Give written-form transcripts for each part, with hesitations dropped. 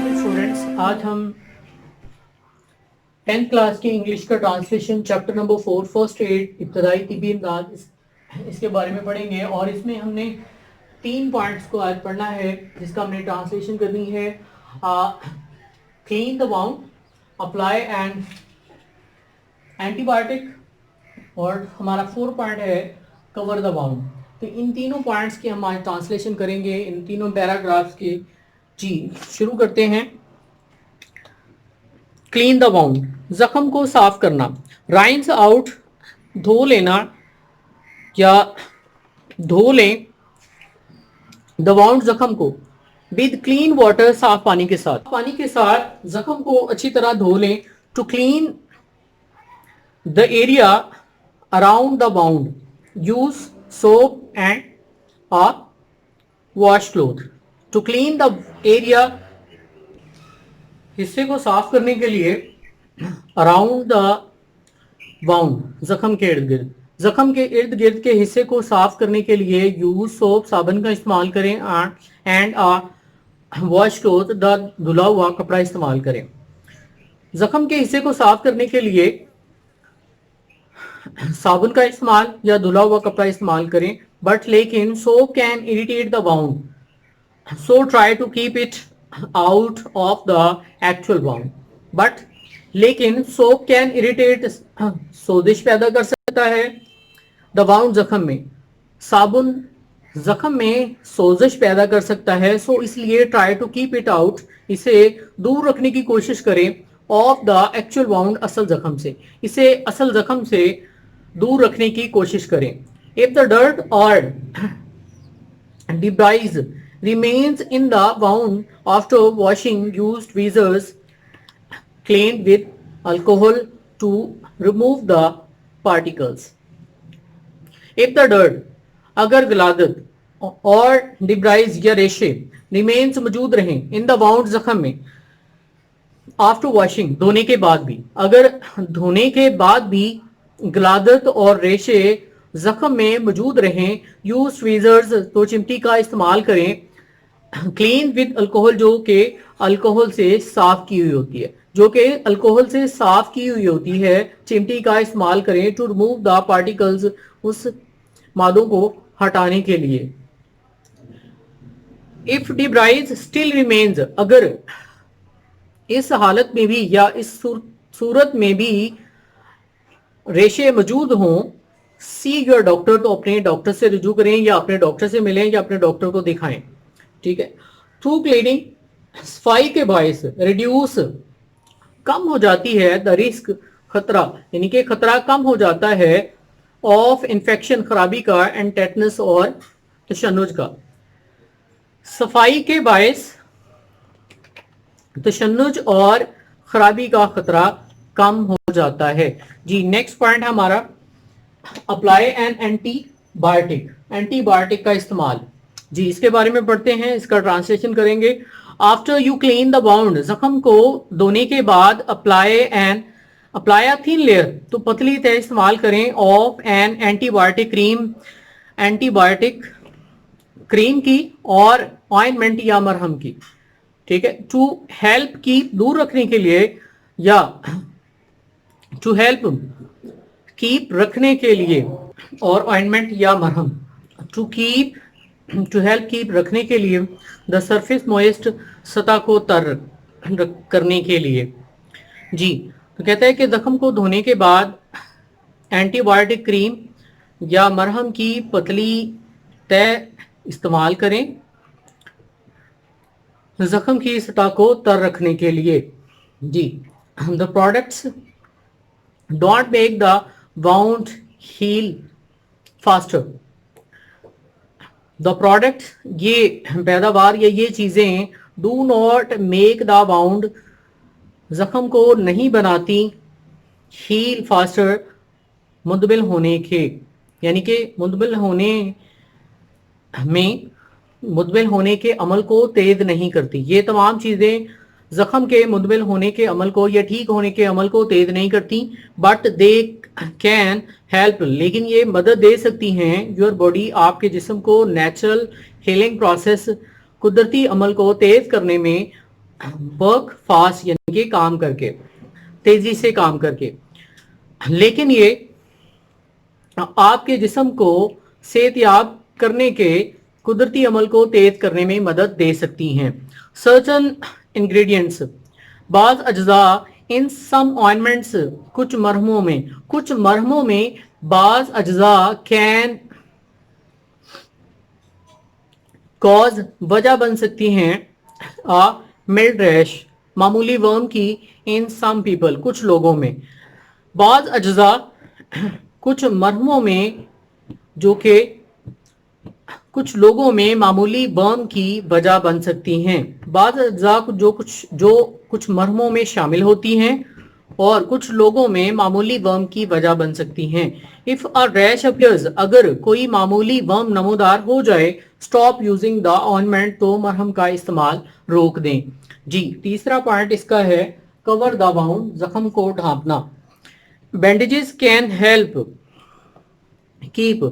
Students, आज हम 10th class की इंग्लिश का translation chapter number 4 first aid इब्तदाई तिब्बी इमदाद इसके बारे में पढ़ेंगे। और इसमें हमने 3 पॉइंट्स को आज पढ़ना है जिसका हमने ट्रांसलेशन करनी है। Clean the wound, apply and antibiotic, और हमारा 4 पॉइंट है कवर द वाउंड। तो इन तीनों पॉइंट्स की हम आज ट्रांसलेशन करेंगे, इन तीनों पैराग्राफ्स के। जी शुरू करते हैं। क्लीन द वाउंड, जख्म को साफ करना। राइंस आउट, धो लेना या धो लें। द वाउंड, जख्म को। विद क्लीन वाटर, साफ पानी के साथ जख्म को अच्छी तरह धो लें। To clean the area around the wound, use soap and a wash cloth. To clean the area, हिस्से को साफ करने के लिए। अराउंड द वाउंड, जख्म के इर्द गिर्द। जख्म के इर्द गिर्द के हिस्से को साफ करने के लिए यूज सोप, साबुन का इस्तेमाल करें। एंड वॉश क्लोथ, द धुला हुआ कपड़ा इस्तेमाल करें। जख्म के हिस्से को साफ करने के लिए साबुन का इस्तेमाल या धुला हुआ कपड़ा इस्तेमाल करें। बट लेकिन soap can irritate the wound, so try to keep it out of the actual wound. But लेकिन soap can irritate, सोजिश पैदा कर सकता है। the wound, जख्म में। साबुन जख्म में सोजिश पैदा कर सकता है, so इसलिए try to keep it out, इसे दूर रखने की कोशिश करें। of the actual wound, असल जख्म से। इसे असल जख्म से दूर रखने की कोशिश करें। if the dirt or debris remains in the wound after washing, use tweezers cleaned with alcohol to remove the particles. If the dirt, अगर गलादत और debris या रेशे remains, मौजूद रहें, in the wound, जख्म में। after washing, धोने के बाद भी। अगर धोने के बाद भी गलादत और रेशे जख्म में मौजूद रहें, यूज ट्वीजर्स, तो चिमटी का इस्तेमाल करें। क्लीन विद अल्कोहल, जो कि अल्कोहल से साफ की हुई होती है, चिमटी का इस्तेमाल करें। टू रिमूव द पार्टिकल्स, उस मादों को हटाने के लिए। इफ डिब्राइज स्टिल रिमेन्स, अगर इस हालत में भी या इस सूरत में भी रेशे मौजूद हों, सी योर डॉक्टर, तो अपने डॉक्टर से रुजू करें या अपने डॉक्टर से मिलें या अपने डॉक्टर को दिखाएं। ठीक है। थ्रू क्लीनिंग, सफाई के बायस, रिड्यूस, कम हो जाती है। द रिस्क, खतरा, यानी कि खतरा कम हो जाता है। ऑफ इन्फेक्शन, खराबी का। एंड टेटनस, और तशन्नुज का। सफाई के बायस तशन्नुज और खराबी का खतरा कम हो जाता है। जी नेक्स्ट पॉइंट है हमारा अप्लाई एन एंटीबायोटिक, एंटीबायोटिक का इस्तेमाल। जी इसके बारे में पढ़ते हैं, इसका ट्रांसलेशन करेंगे। After you clean the wound, जख्म को धोने के बाद। अप्लाई अ थिन लेयर, तो पतली तह इस्तेमाल करें। Of an antibiotic cream, antibiotic cream की। और ऑइंटमेंट या मरहम की। ठीक है। टू हेल्प कीप, दूर रखने के लिए, या टू हेल्प कीप, रखने के लिए। और ऑइंटमेंट या मरहम। टू हेल्प कीप, रखने के लिए। द सरफेस मॉइस्ट, सतह को तर करने के लिए। जी तो कहता है कि जख्म को धोने के बाद एंटीबायोटिक क्रीम या मरहम की पतली तह इस्तेमाल करें, जख्म की सतह को तर रखने के लिए। जी the products don't make the wound heal faster. The product, ये पैदावार या ये चीजें, do not make the wound, जख्म को नहीं बनाती। हील फास्टर, मुंदबिल होने के, यानी कि मुंदबिल होने के अमल को तेज नहीं करती। ये तमाम चीजें जख्म के मुंदबिल होने के अमल को या ठीक होने के अमल को तेज नहीं करती। बट दे कैन हेल्प, लेकिन ये मदद दे सकती हैं। योर बॉडी, आपके जिस्म को। नेचुरल हीलिंग प्रोसेस, कुदरती अमल को तेज करने में। वर्क फास्ट यानी कि काम करके, तेजी से काम करके, लेकिन ये आपके जिस्म को सेहतयाब करने के कुदरती अमल को तेज करने में मदद दे सकती हैं। सर्टन इंग्रेडिएंट्स, बाज अज्जा इन सम ऑइंटमेंट्स, कुछ मरहमों में बाज अज्जा कैन कॉज वजह बन सकती हैं आ मिल्ड रैश, मामूली वर्म की, इन सम पीपल कुछ लोगों में, बाज अज्जा कुछ मरहमों में जो कि कुछ लोगों में मामूली बर्न की वजह बन सकती हैं। बाज अज्जा जो कुछ मरहमों में शामिल होती हैं और कुछ लोगों में मामूली वर्म की वजह बन सकती हैं। इफ अ रैश अपीयर्स, अगर कोई मामूली वर्म नमूदार हो जाए, स्टॉप यूजिंग द ऑइंटमेंट, तो मरहम का इस्तेमाल रोक दें। जी, तीसरा पॉइंट इसका है कवर द वाउंड, जख्म को ढांपना। बैंडेजेस कैन हेल्प कीप,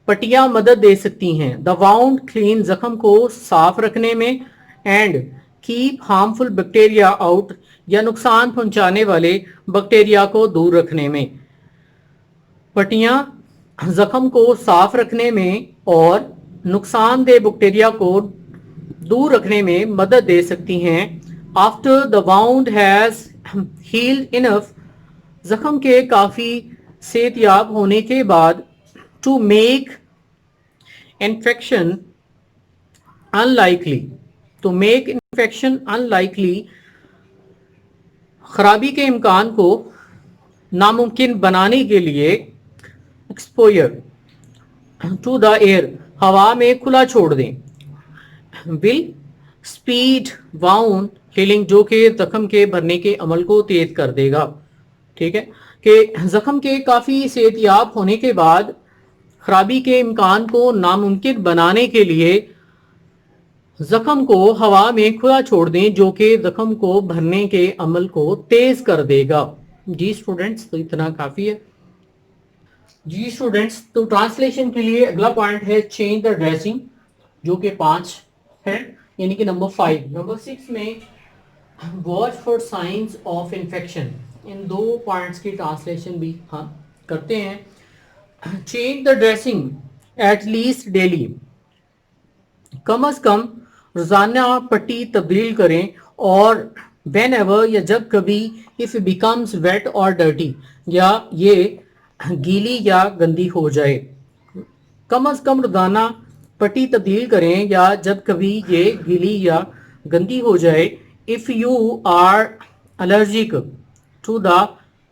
पट्टियां मदद दे सकती हैं, द वाउंड क्लीन, जख्म को साफ रखने में, and keep harmful bacteria out, या नुकसान पहुंचाने वाले बैक्टीरिया को दूर रखने में। पट्टियां जख्म को साफ रखने में और नुकसानदेह बैक्टीरिया को दूर रखने में मदद दे सकती हैं। After the wound has healed enough, जख्म के काफी सेहतयाब होने के बाद, to make infection unlikely, to make infection unlikely, खराबी के इम्कान को नामुमकिन बनाने के लिए, एक्सपोयर टू द एयर, हवा में खुला छोड़ दें, विल स्पीड वाउंड हीलिंग, जो कि जख्म के भरने के अमल को तेज कर देगा। ठीक है कि जख्म के काफी सेहतयाब होने के बाद खराबी के इम्कान को नामुमकिन बनाने के लिए जख्म को हवा में खुला छोड़ दें, जो कि जख्म को भरने के अमल को तेज कर देगा। जी स्टूडेंट्स, तो इतना काफी है। जी स्टूडेंट्स, तो ट्रांसलेशन के लिए अगला पॉइंट है चेंज द ड्रेसिंग, जो कि 5 है, यानी कि नंबर 5। नंबर 6 में watch for signs of infection, इन 2 पॉइंट्स की ट्रांसलेशन भी हम करते हैं। Change the dressing at least daily, कम अज कम रोजाना पट्टी तब्दील करें, और वेन एवर, या जब कभी, इफ बिकम्स वेट और डर्टी, या ये गीली या गंदी हो जाए। कम अज कम रोजाना पट्टी तब्दील करें या जब कभी ये गीली या गंदी हो जाए। If you are allergic to the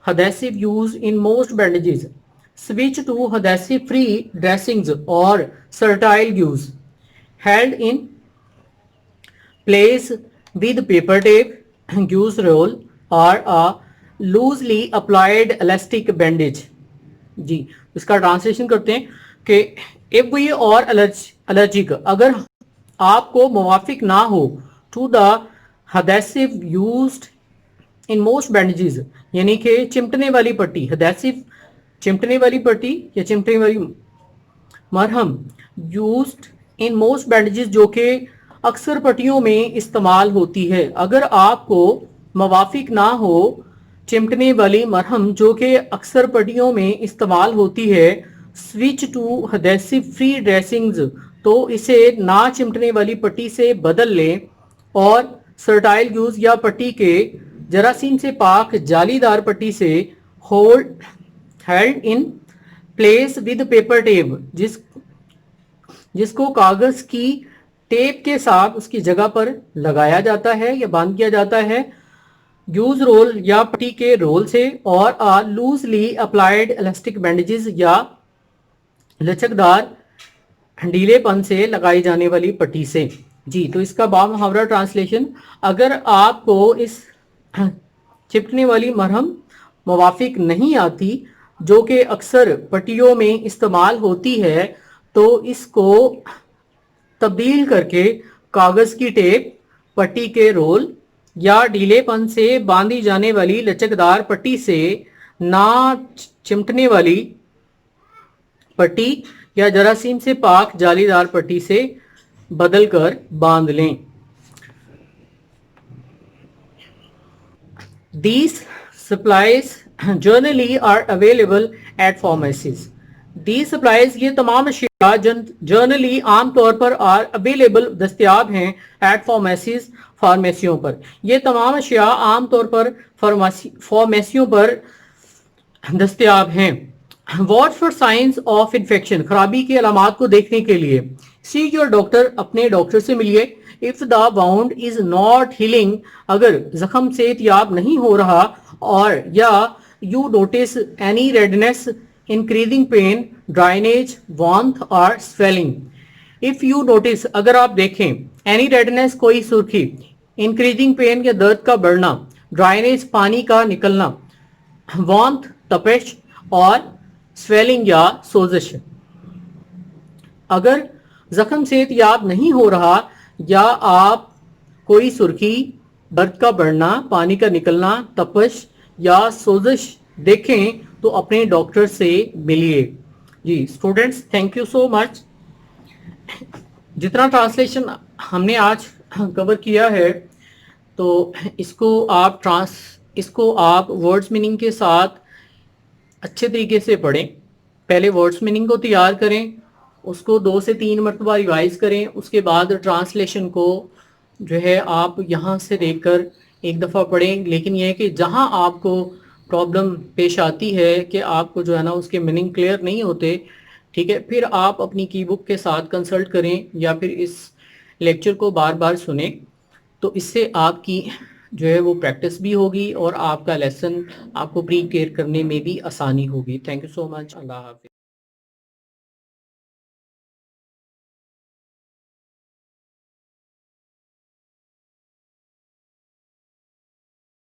adhesive used in most bandages, switch to adhesive free dressings or sterile gauze held in place with paper tape, gauze roll or a loosely applied elastic bandage। जी, इसका translation करते हैं कि if we और allergic, अगर आपको मुवाफिक ना हो, to the adhesive used in most bandages, यानी कि चिमटने वाली पट्टी, adhesive चिमटने वाली पट्टी या चिमटने वाली मरहम, यूज्ड इन मोस्ट बैंडेजेस, जो कि अक्सर पट्टियों में इस्तेमाल होती है। अगर आपको मुवाफिक ना हो चिमटने वाली मरहम जो कि अक्सर पट्टियों में इस्तेमाल होती है, switch to adhesive free dressings, तो इसे ना चिमटने वाली पट्टी से बदल लें और सर्टाइल यूज या पट्टी के जरासीम से पाक जालीदार पट्टी से held in place with paper tape, जिसको कागज की टेप के साथ उसकी जगह पर लगाया जाता है या बांध किया जाता है, यूज रोल या पट्टी के रोल से, और लूजली अप्लाइड इलास्टिक बैंडेजेस या लचकदार ढीलेपन से लगाई जाने वाली पट्टी से। जी, तो इसका बामुहावरा ट्रांसलेशन, अगर आपको इस चिपकने वाली मरहम मुवाफिक नहीं आती जो कि अक्सर पट्टियों में इस्तेमाल होती है, तो इसको तब्दील करके कागज की टेप, पट्टी के रोल या ढीलेपन से बांधी जाने वाली लचकदार पट्टी से ना चिमटने वाली पट्टी या जरासीम से पाक जालीदार पट्टी से बदल कर बांध लें। These supplies generally are available at pharmacies. These supplies یہ تمام اشیاء generally عام طور پر are available دستیاب ہیں at pharmacies فارمیسیوں پر. یہ تمام اشیاء عام طور پر فارمیسیوں پر دستیاب ہیں. Watch for signs of infection. خرابی کی علامات کو دیکھنے کے لیے see your doctor. اپنے ڈاکٹر سے ملیے. If the wound is not healing. اگر زخم صحت یاب نہیں ہو رہا اور یا you notice any redness, increasing pain, dryness, warmth or swelling. If you notice اگر آپ دیکھیں any redness کوئی سرخی, increasing pain یا درد کا بڑھنا, dryness پانی کا نکلنا, warmth تپش اور swelling یا سوزش. اگر زخم صحت یاب نہیں ہو رہا یا آپ کوئی سرخی, درد کا بڑھنا, پانی کا نکلنا, تپش یا سوزش دیکھیں تو اپنے ڈاکٹر سے ملیے. جی اسٹوڈینٹس تھینک یو سو مچ. جتنا ٹرانسلیشن ہم نے آج کور کیا ہے تو اس کو آپ ورڈز میننگ کے ساتھ اچھے طریقے سے پڑھیں. پہلے ورڈز میننگ کو تیار کریں, اس کو 2 سے 3 مرتبہ ریوائز کریں, اس کے بعد ٹرانسلیشن کو جو ہے آپ یہاں سے دیکھ کر ایک دفعہ پڑھیں. لیکن یہ ہے کہ جہاں آپ کو پرابلم پیش آتی ہے کہ آپ کو جو ہے نا اس کے میننگ کلیئر نہیں ہوتے, ٹھیک ہے, پھر آپ اپنی کی بک کے ساتھ کنسلٹ کریں یا پھر اس لیکچر کو بار بار سنیں, تو اس سے آپ کی جو ہے وہ پریکٹس بھی ہوگی اور آپ کا لیسن آپ کو پری کلیئر کرنے میں بھی آسانی ہوگی. تھینک یو سو مچ. اللہ حافظ.